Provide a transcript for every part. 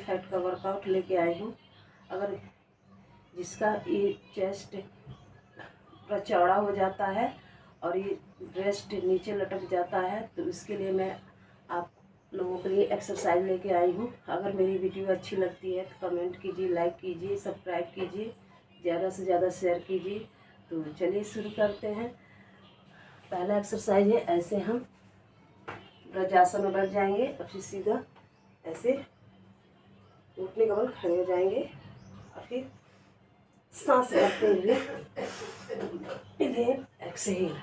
Fat का workout लेके आई हूँ। अगर जिसका ये चेस्ट पूरा चौड़ा हो जाता है और ये ब्रेस्ट नीचे लटक जाता है, तो इसके लिए मैं आप लोगों के लिए एक्सरसाइज लेके आई हूँ। अगर मेरी वीडियो अच्छी लगती है तो कमेंट कीजिए, लाइक कीजिए, सब्सक्राइब कीजिए, ज़्यादा से ज़्यादा शेयर कीजिए। तो चलिए शुरू करते हैं। पहला एक्सरसाइज है, ऐसे हम वज्रासन में बैठ जाएंगे और फिर सीधा ऐसे घुटने का बल खड़े हो जाएंगे और फिर सांस लेते हुए इन्हेल एक्सहेल।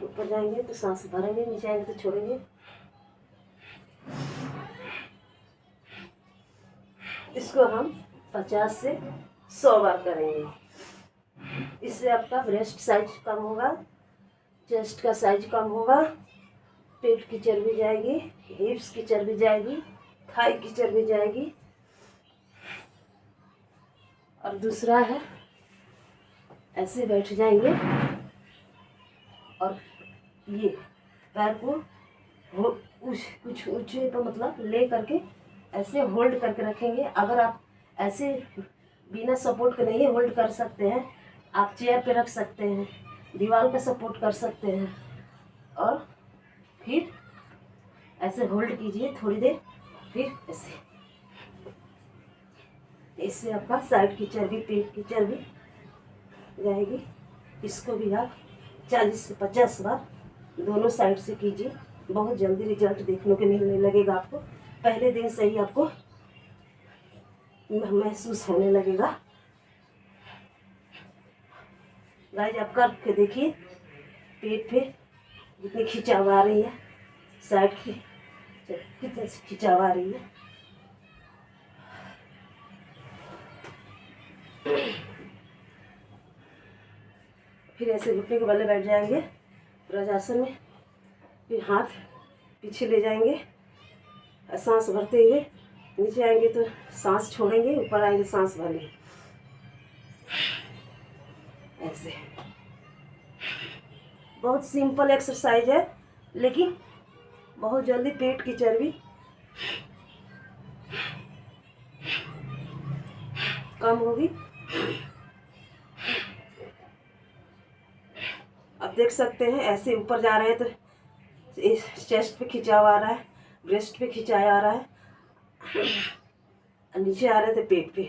ऊपर जाएंगे तो सांस भरेंगे, नीचे आएंगे तो छोड़ेंगे। इसको हम 50 से 100 बार करेंगे। इससे आपका ब्रेस्ट साइज कम होगा, चेस्ट का साइज कम होगा, पेट की चर्बी जाएगी, हिप्स की चर्बी जाएगी, थाई की चर्बी जाएगी। और दूसरा है, ऐसे बैठ जाएंगे और ये पैर को कुछ ऊंचे पर मतलब ले करके ऐसे होल्ड करके रखेंगे। अगर आप ऐसे बिना सपोर्ट के नहीं होल्ड कर सकते हैं, आप चेयर पे रख सकते हैं, दीवार पे सपोर्ट कर सकते हैं और फिर ऐसे होल्ड कीजिए थोड़ी देर, फिर ऐसे। इससे आपका साइड की चर्बी, पेट की चर्बी जाएगी। इसको भी आप 40 से 50 बार दोनों साइड से कीजिए। बहुत जल्दी रिजल्ट देखने को मिलने लगेगा आपको। पहले दिन से ही आपको महसूस होने लगेगा। गाइस, आप करके देखिए, पेट पे कितनी खिंचाव आ रही है, साइड की कितनी खिंचाव आ रही है। फिर ऐसे घुटने के बल बैठ जाएंगे वज्रासन में। फिर हाथ पीछे ले जाएंगे, सांस भरते हुए नीचे आएंगे तो सांस छोड़ेंगे, ऊपर आएंगे सांस भरेंगे ऐसे। बहुत सिंपल एक्सरसाइज है, लेकिन बहुत जल्दी पेट की चर्बी कम होगी। आप देख सकते हैं, ऐसे ऊपर जा रहे हैं तो इस चेस्ट पे खिंचाव आ रहा है, ब्रेस्ट पे खिंचाव आ रहा है, नीचे आ रहे थे पेट पे।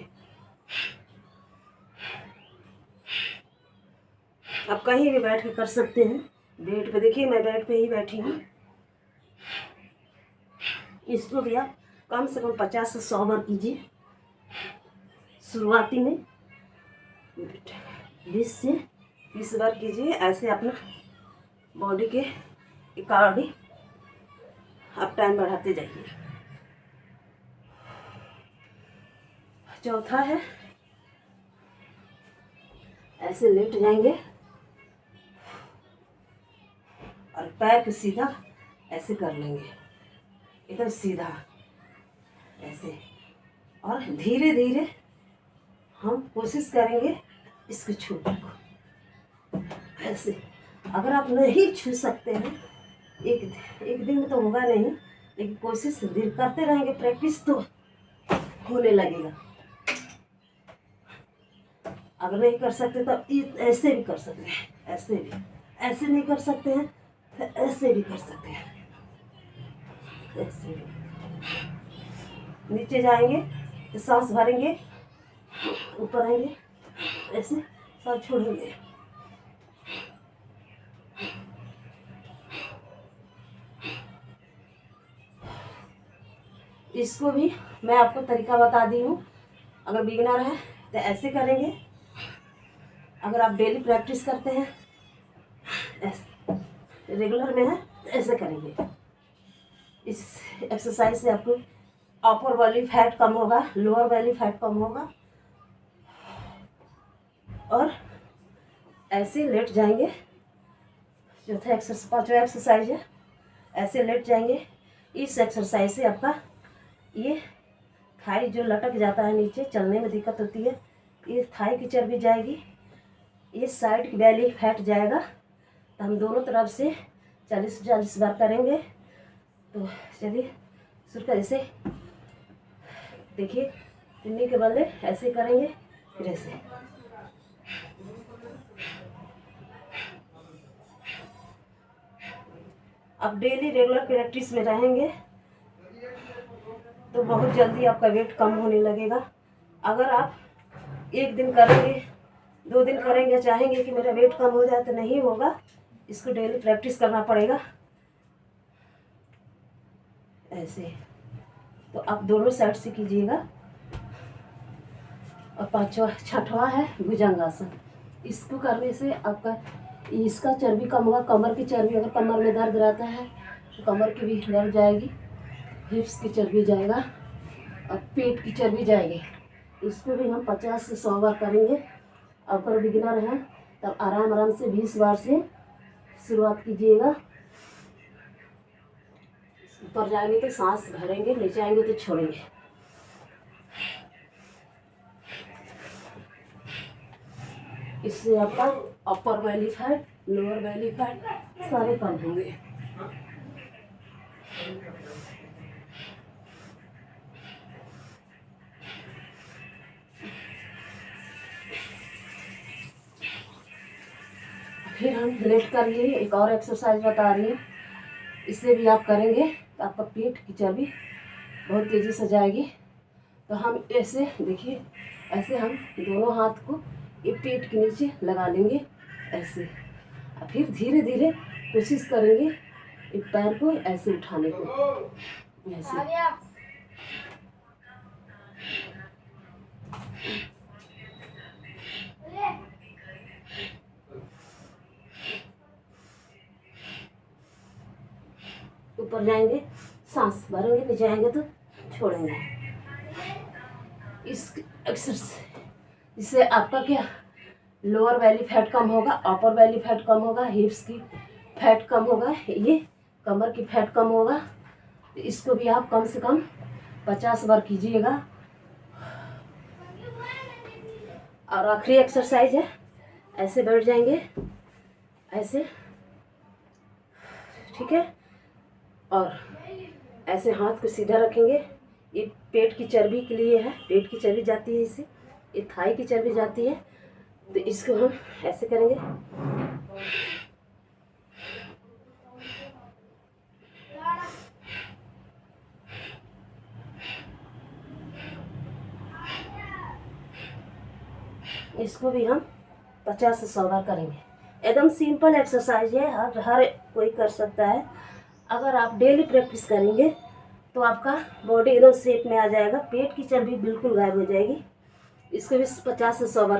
आप कहीं भी बैठ के कर सकते हैं। बेड पे देखिए, मैं बेड पे ही बैठी हूँ। इसको भी आप कम से कम 50 से 100 बार कीजिए। शुरुआती में 20 से 30 बार कीजिए। ऐसे अपना बॉडी के अकॉर्डिंग आप टाइम बढ़ाते जाइए। चौथा है, ऐसे लेट जाएंगे और पैर को सीधा ऐसे कर लेंगे, एकदम सीधा ऐसे। और धीरे धीरे हम कोशिश करेंगे इसको छूने को ऐसे। अगर आप नहीं छू सकते हैं, एक दिन में तो होगा नहीं, लेकिन कोशिश धीरे करते रहेंगे, प्रैक्टिस तो होने लगेगा। अगर नहीं कर सकते तो ऐसे भी कर सकते हैं, ऐसे भी। ऐसे नहीं कर सकते हैं तो ऐसे भी कर सकते हैं, ऐसे भी। नीचे जाएंगे तो सांस भरेंगे, ऊपर आएंगे ऐसे, सांस छोड़ेंगे। इसको भी मैं आपको तरीका बता दी हूँ। अगर बिगिनर है तो ऐसे करेंगे, अगर आप डेली प्रैक्टिस करते हैं, ऐसे रेगुलर में है तो ऐसे करेंगे। इस एक्सरसाइज से आपको अपर बॉडी फैट कम होगा, लोअर बॉडी फैट कम होगा। और ऐसे लेट जाएंगे। पांचवा एक्सरसाइज है, ऐसे लेट जाएंगे। इस एक्सरसाइज से आपका ये थाई जो लटक जाता है नीचे, चलने में दिक्कत होती है, ये थाई की चर्बी जाएगी, ये साइड की बेली फैट जाएगा तो हम दोनों तरफ से 40-40 बार करेंगे। तो चलिए शुरू कर। ऐसे देखिए, पिन्नी के बल्ले ऐसे करेंगे, फिर ऐसे। अब डेली रेगुलर प्रैक्टिस में रहेंगे तो बहुत जल्दी आपका वेट कम होने लगेगा। अगर आप एक दिन करेंगे, 2 दिन करेंगे, चाहेंगे कि मेरा वेट कम हो जाए, तो नहीं होगा। इसको डेली प्रैक्टिस करना पड़ेगा ऐसे। तो आप दोनों साइड से कीजिएगा। और 5वां 6वां है भुजंगासन। इसको करने से आपका इसका चर्बी कम होगा, कमर की चर्बी। अगर कमर में दर्द रहता है तो कमर की भी दर्द जाएगी, हिप्स की चर्बी जाएगा और पेट की चर्बी जाएगी। इसको भी हम 50 से 100 बार करेंगे। अगर बिगिनर हैं तब आराम आराम से 20 बार से शुरुआत कीजिएगा। ऊपर जाएंगे तो सांस भरेंगे, नीचे आएंगे तो छोड़ेंगे। इससे आपका upper belly fat, lower belly fat सारे कम होंगे। फिर हम लेट कर लिए एक और एक्सरसाइज बता रही हूँ। इससे भी आप करेंगे तो आपका पेट की चर्बी बहुत तेज़ी से जाएगी। तो हम ऐसे देखिए, ऐसे हम दोनों हाथ को ये पेट के नीचे लगा लेंगे ऐसे। और फिर धीरे धीरे कोशिश करेंगे एक पैर को ऐसे उठाने को, ऐसे। ऊपर जाएंगे, सांस भरेंगे, नीचे आएंगे तो छोड़ेंगे। इस एक्सरसाइज इससे आपका क्या लोअर बेली फैट कम होगा, अपर बेली फैट कम होगा, हिप्स की फैट कम होगा, ये कमर की फैट कम होगा। तो इसको भी आप कम से कम 50 बार कीजिएगा। और आखिरी एक्सरसाइज है, ऐसे बैठ जाएंगे ऐसे, ठीक है। और ऐसे हाथ को सीधा रखेंगे। ये पेट की चर्बी के लिए है, पेट की चर्बी जाती है इससे, ये थाई की चर्बी जाती है। तो इसको हम ऐसे करेंगे। इसको भी हम 50 से 100 बार करेंगे। एकदम सिंपल एक्सरसाइज है, हर कोई कर सकता है। अगर आप डेली प्रैक्टिस करेंगे तो आपका बॉडी एकदम शेप में आ जाएगा, पेट की चर्बी बिल्कुल गायब हो जाएगी। इसको भी 50 से 100 बार